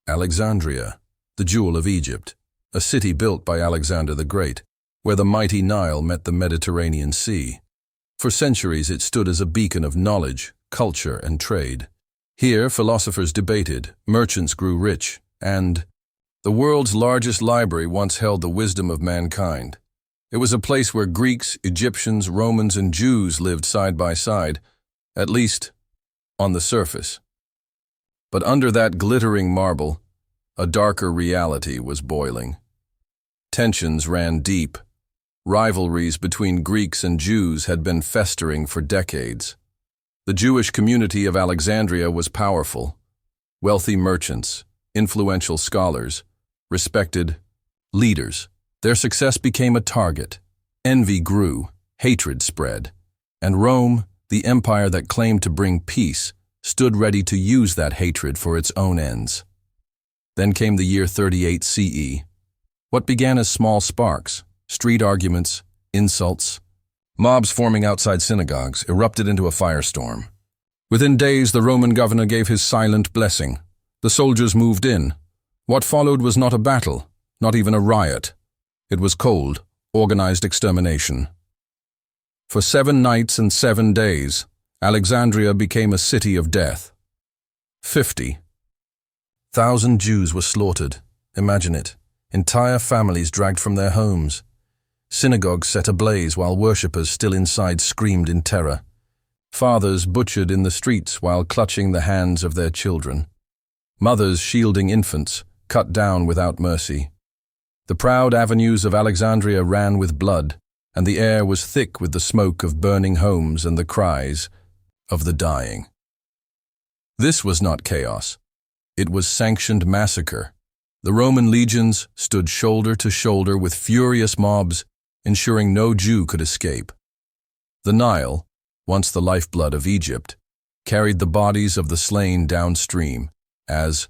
Alexandria, the jewel of Egypt, a city built by Alexander the Great, where the mighty Nile met the Mediterranean Sea. For centuries it stood as a beacon of knowledge, culture, and trade. Here philosophers debated, merchants grew rich, and the world's largest library once held the wisdom of mankind. It was a place where Greeks, Egyptians, Romans, and Jews lived side by side, at least on the surface. But under that glittering marble, a darker reality was boiling. Tensions ran deep. Rivalries between Greeks and Jews had been festering for decades. The Jewish community of Alexandria was powerful. Wealthy merchants, influential scholars, respected leaders. Their success became a target. Envy grew, hatred spread, and Rome, the empire that claimed to bring peace, stood ready to use that hatred for its own ends. Then came the year 38 CE. What began as small sparks, street arguments, insults, mobs forming outside synagogues, erupted into a firestorm. Within days, the Roman governor gave his silent blessing. The soldiers moved in. What followed was not a battle, not even a riot. It was cold, organized extermination. For 7 nights and 7 days, Alexandria became a city of death. 50,000 Jews were slaughtered. Imagine it. Entire families dragged from their homes. Synagogues set ablaze while worshippers still inside screamed in terror. Fathers butchered in the streets while clutching the hands of their children. Mothers shielding infants, cut down without mercy. The proud avenues of Alexandria ran with blood, and the air was thick with the smoke of burning homes and the cries of the dying. This was not chaos. It was sanctioned massacre. The Roman legions stood shoulder to shoulder with furious mobs, ensuring no Jew could escape. The Nile, once the lifeblood of Egypt, carried the bodies of the slain downstream, as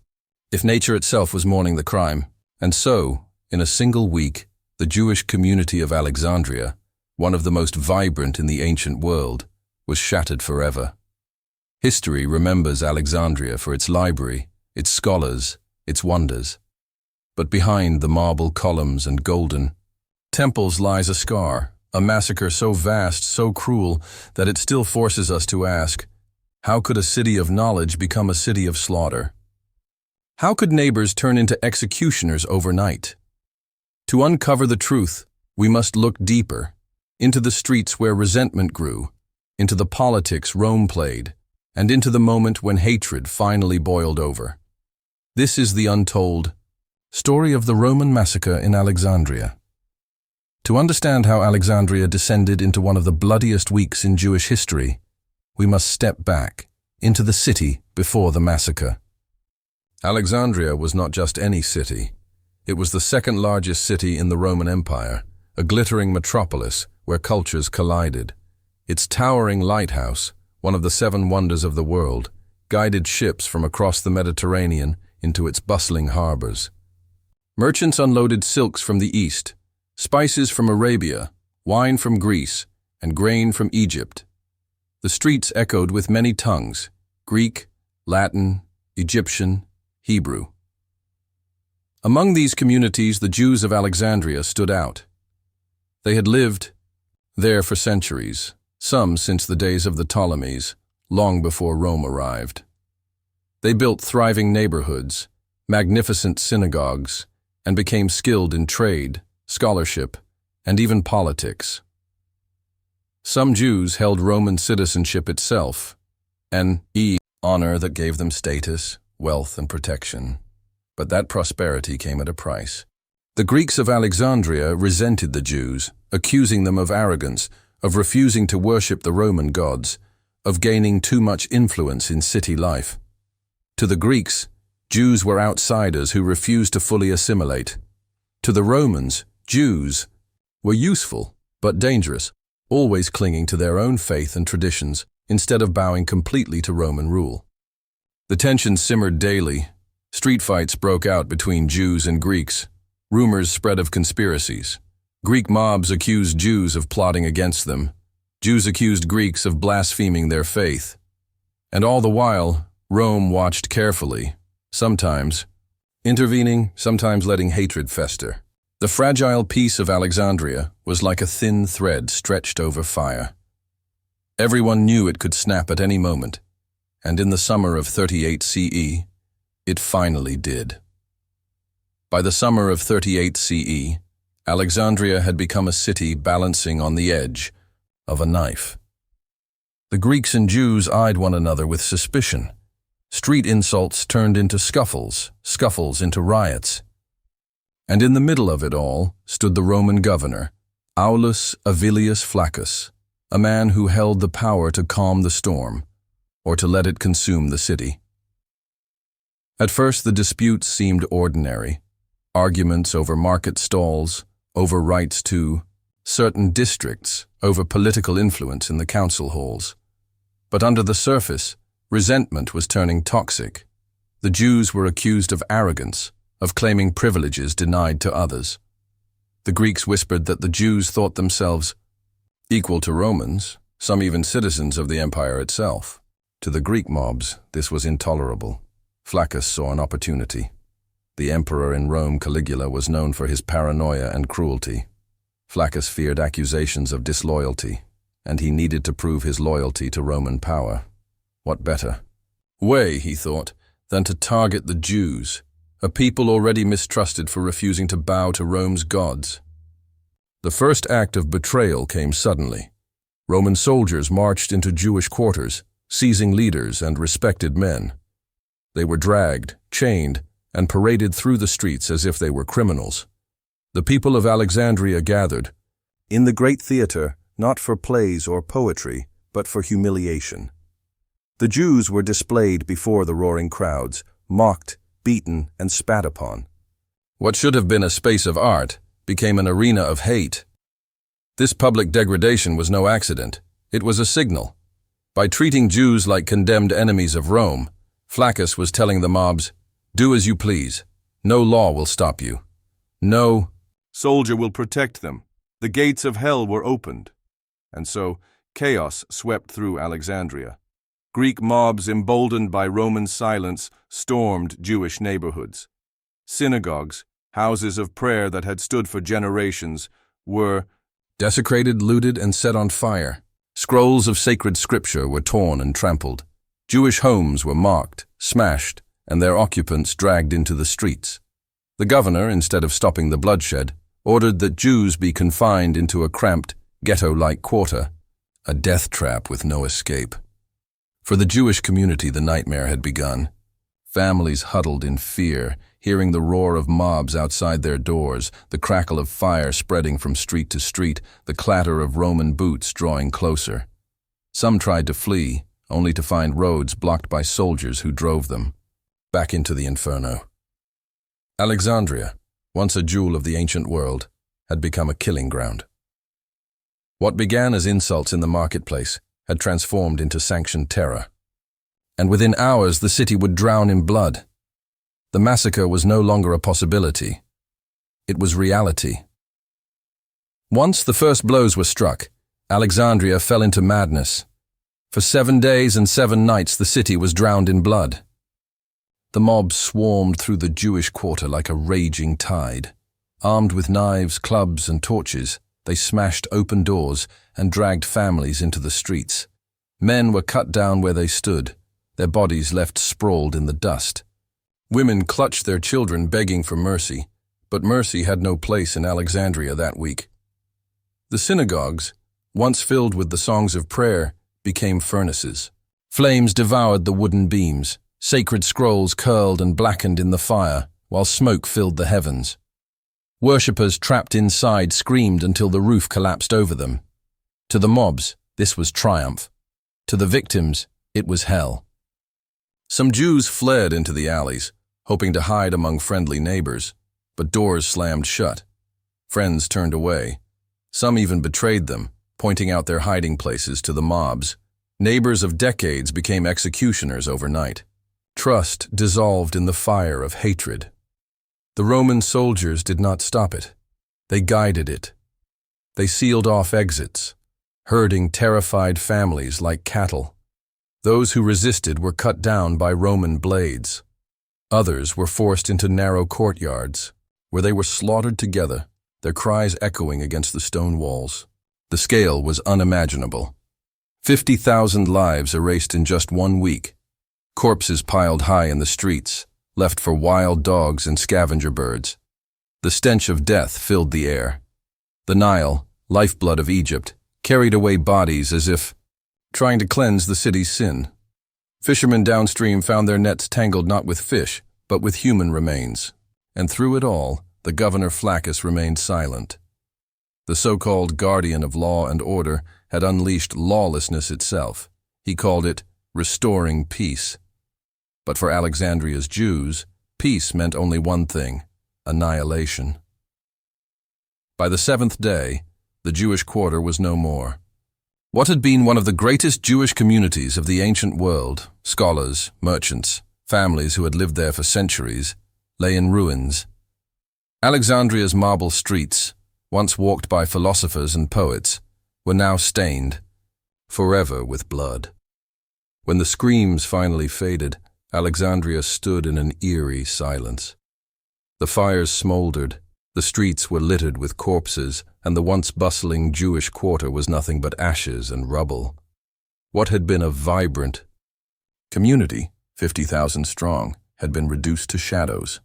if nature itself was mourning the crime. And so, in a single week, the Jewish community of Alexandria, one of the most vibrant in the ancient world, was shattered forever. History remembers Alexandria for its library, its scholars, its wonders. But behind the marble columns and golden temples lies a scar, a massacre so vast, so cruel, that it still forces us to ask, how could a city of knowledge become a city of slaughter? How could neighbors turn into executioners overnight? To uncover the truth, we must look deeper, into the streets where resentment grew, into the politics Rome played, and into the moment when hatred finally boiled over. This is the untold story of the Roman massacre in Alexandria. To understand how Alexandria descended into one of the bloodiest weeks in Jewish history, we must step back into the city before the massacre. Alexandria was not just any city. It was the second largest city in the Roman Empire, a glittering metropolis where cultures collided. Its towering lighthouse, one of the 7 wonders of the world, guided ships from across the Mediterranean into its bustling harbors. Merchants unloaded silks from the east, spices from Arabia, wine from Greece, and grain from Egypt. The streets echoed with many tongues: Greek, Latin, Egyptian, Hebrew. Among these communities, the Jews of Alexandria stood out. They had lived there for centuries, some since the days of the Ptolemies, long before Rome arrived. They built thriving neighborhoods, magnificent synagogues, and became skilled in trade, scholarship, and even politics. Some Jews held Roman citizenship itself, an honor that gave them status, wealth, and protection. But that prosperity came at a price. The Greeks of Alexandria resented the Jews, accusing them of arrogance, of refusing to worship the Roman gods, of gaining too much influence in city life. To the Greeks, Jews were outsiders who refused to fully assimilate. To the Romans, Jews were useful but dangerous, always clinging to their own faith and traditions instead of bowing completely to Roman rule. The tensions simmered daily. Street fights broke out between Jews and Greeks. Rumors spread of conspiracies. Greek mobs accused Jews of plotting against them. Jews accused Greeks of blaspheming their faith. And all the while, Rome watched carefully, sometimes intervening, sometimes letting hatred fester. The fragile peace of Alexandria was like a thin thread stretched over fire. Everyone knew it could snap at any moment, and in the summer of 38 CE, it finally did. By the summer of 38 CE, Alexandria had become a city balancing on the edge of a knife. The Greeks and Jews eyed one another with suspicion. Street insults turned into scuffles, scuffles into riots. And in the middle of it all stood the Roman governor, Aulus Avilius Flaccus, a man who held the power to calm the storm, or to let it consume the city. At first the disputes seemed ordinary, arguments over market stalls, over rights to certain districts, over political influence in the council halls. But under the surface, resentment was turning toxic. The Jews were accused of arrogance, of claiming privileges denied to others. The Greeks whispered that the Jews thought themselves equal to Romans, some even citizens of the empire itself. To the Greek mobs, this was intolerable. Flaccus saw an opportunity. The emperor in Rome, Caligula, was known for his paranoia and cruelty. Flaccus feared accusations of disloyalty, and he needed to prove his loyalty to Roman power. What better way, he thought, than to target the Jews, a people already mistrusted for refusing to bow to Rome's gods? The first act of betrayal came suddenly. Roman soldiers marched into Jewish quarters, seizing leaders and respected men. They were dragged, chained, and paraded through the streets as if they were criminals. The people of Alexandria gathered in the great theater, not for plays or poetry, but for humiliation. The Jews were displayed before the roaring crowds, mocked, beaten, and spat upon. What should have been a space of art became an arena of hate. This public degradation was no accident. It was a signal. By treating Jews like condemned enemies of Rome, Flaccus was telling the mobs, "Do as you please. No law will stop you. No soldier will protect them." The gates of hell were opened. And so, chaos swept through Alexandria. Greek mobs, emboldened by Roman silence, stormed Jewish neighborhoods. Synagogues, houses of prayer that had stood for generations, were desecrated, looted, and set on fire. Scrolls of sacred scripture were torn and trampled. Jewish homes were marked, smashed, and their occupants dragged into the streets. The governor, instead of stopping the bloodshed, ordered that Jews be confined into a cramped, ghetto-like quarter, a death trap with no escape. For the Jewish community, the nightmare had begun. Families huddled in fear, hearing the roar of mobs outside their doors, the crackle of fire spreading from street to street, the clatter of Roman boots drawing closer. Some tried to flee, only to find roads blocked by soldiers who drove them back into the inferno. Alexandria, once a jewel of the ancient world, had become a killing ground. What began as insults in the marketplace had transformed into sanctioned terror. And within hours the city would drown in blood. The massacre was no longer a possibility. It was reality. Once the first blows were struck, Alexandria fell into madness. For 7 days and 7 nights the city was drowned in blood. The mob swarmed through the Jewish quarter like a raging tide. Armed with knives, clubs, and torches, they smashed open doors and dragged families into the streets. Men were cut down where they stood, their bodies left sprawled in the dust. Women clutched their children begging for mercy, but mercy had no place in Alexandria that week. The synagogues, once filled with the songs of prayer, became furnaces. Flames devoured the wooden beams, sacred scrolls curled and blackened in the fire, while smoke filled the heavens. Worshippers trapped inside screamed until the roof collapsed over them. To the mobs, this was triumph. To the victims, it was hell. Some Jews fled into the alleys, hoping to hide among friendly neighbors, but doors slammed shut. Friends turned away. Some even betrayed them, pointing out their hiding places to the mobs. Neighbors of decades became executioners overnight. Trust dissolved in the fire of hatred. The Roman soldiers did not stop it. They guided it. They sealed off exits, herding terrified families like cattle. Those who resisted were cut down by Roman blades. Others were forced into narrow courtyards, where they were slaughtered together, their cries echoing against the stone walls. The scale was unimaginable. 50,000 lives erased in just 1 week. Corpses piled high in the streets, left for wild dogs and scavenger birds. The stench of death filled the air. The Nile, lifeblood of Egypt, carried away bodies as if trying to cleanse the city's sin. Fishermen downstream found their nets tangled not with fish, but with human remains. And through it all, the governor Flaccus remained silent. The so-called guardian of law and order had unleashed lawlessness itself. He called it restoring peace. But for Alexandria's Jews, peace meant only one thing: annihilation. By the 7th day, the Jewish quarter was no more. What had been one of the greatest Jewish communities of the ancient world, scholars, merchants, families who had lived there for centuries, lay in ruins. Alexandria's marble streets, once walked by philosophers and poets, were now stained, forever with blood. When the screams finally faded, Alexandria stood in an eerie silence. The fires smoldered, the streets were littered with corpses, and the once bustling Jewish quarter was nothing but ashes and rubble. What had been a vibrant community, 50,000 strong, had been reduced to shadows.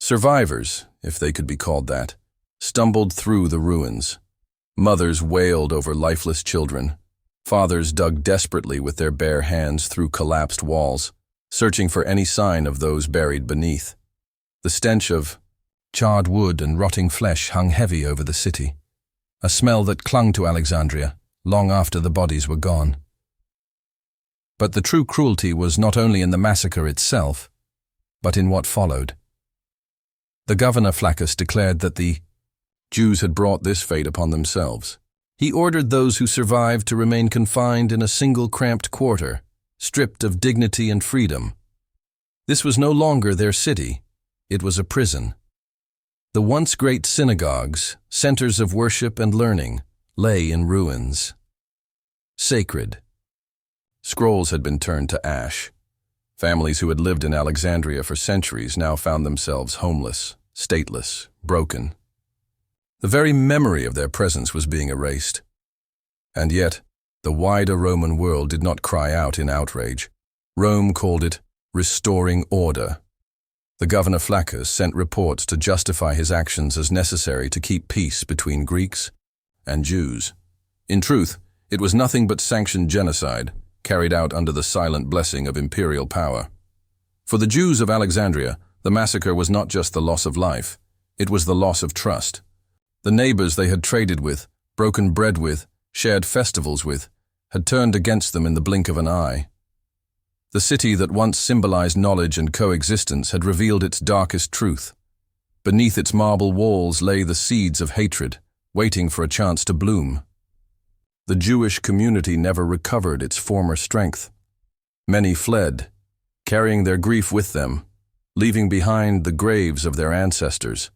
Survivors, if they could be called that, stumbled through the ruins. Mothers wailed over lifeless children. Fathers dug desperately with their bare hands through collapsed walls, searching for any sign of those buried beneath. The stench of charred wood and rotting flesh hung heavy over the city, a smell that clung to Alexandria long after the bodies were gone. But the true cruelty was not only in the massacre itself, but in what followed. The governor Flaccus declared that the Jews had brought this fate upon themselves. He ordered those who survived to remain confined in a single cramped quarter, stripped of dignity and freedom. This was no longer their city, it was a prison. The once great synagogues, centers of worship and learning, lay in ruins. Sacred. Scrolls had been turned to ash. Families who had lived in Alexandria for centuries now found themselves homeless, stateless, broken. The very memory of their presence was being erased. And yet, the wider Roman world did not cry out in outrage. Rome called it restoring order. The governor Flaccus sent reports to justify his actions as necessary to keep peace between Greeks and Jews. In truth, it was nothing but sanctioned genocide, carried out under the silent blessing of imperial power. For the Jews of Alexandria, the massacre was not just the loss of life, it was the loss of trust. The neighbors they had traded with, broken bread with, shared festivals with, had turned against them in the blink of an eye. The city that once symbolized knowledge and coexistence had revealed its darkest truth. Beneath its marble walls lay the seeds of hatred, waiting for a chance to bloom. The Jewish community never recovered its former strength. Many fled, carrying their grief with them, leaving behind the graves of their ancestors.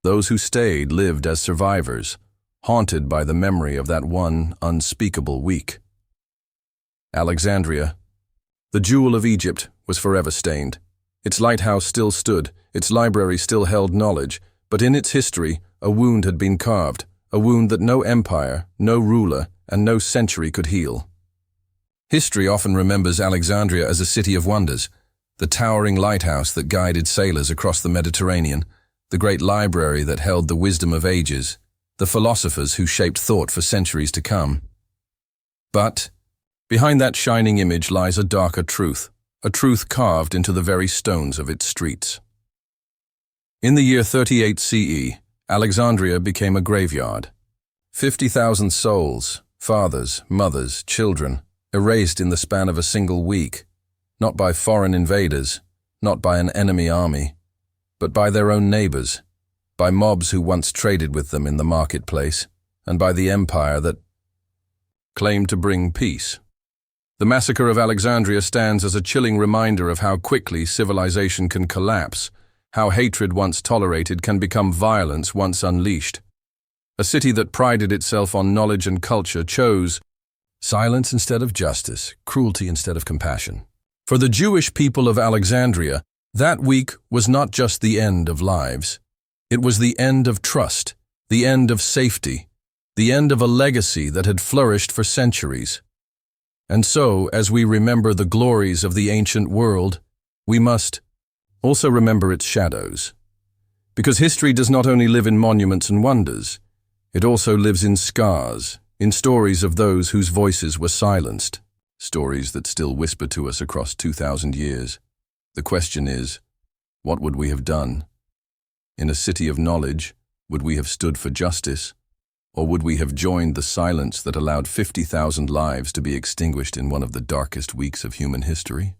Those who stayed lived as survivors, haunted by the memory of that one unspeakable week. Alexandria, the jewel of Egypt, was forever stained. Its lighthouse still stood, its library still held knowledge, but in its history, a wound had been carved, a wound that no empire, no ruler, and no century could heal. History often remembers Alexandria as a city of wonders, the towering lighthouse that guided sailors across the Mediterranean, the great library that held the wisdom of ages, the philosophers who shaped thought for centuries to come. But behind that shining image lies a darker truth, a truth carved into the very stones of its streets. In the year 38 CE, Alexandria became a graveyard. 50,000 souls, fathers, mothers, children, erased in the span of a single week, not by foreign invaders, not by an enemy army, but by their own neighbors, by mobs who once traded with them in the marketplace, and by the empire that claimed to bring peace. The massacre of Alexandria stands as a chilling reminder of how quickly civilization can collapse, how hatred once tolerated can become violence once unleashed. A city that prided itself on knowledge and culture chose silence instead of justice, cruelty instead of compassion. For the Jewish people of Alexandria, that week was not just the end of lives. It was the end of trust, the end of safety, the end of a legacy that had flourished for centuries. And so, as we remember the glories of the ancient world, we must also remember its shadows. Because history does not only live in monuments and wonders, it also lives in scars, in stories of those whose voices were silenced, stories that still whisper to us across 2,000 years. The question is, what would we have done? In a city of knowledge, would we have stood for justice? Or would we have joined the silence that allowed 50,000 lives to be extinguished in one of the darkest weeks of human history?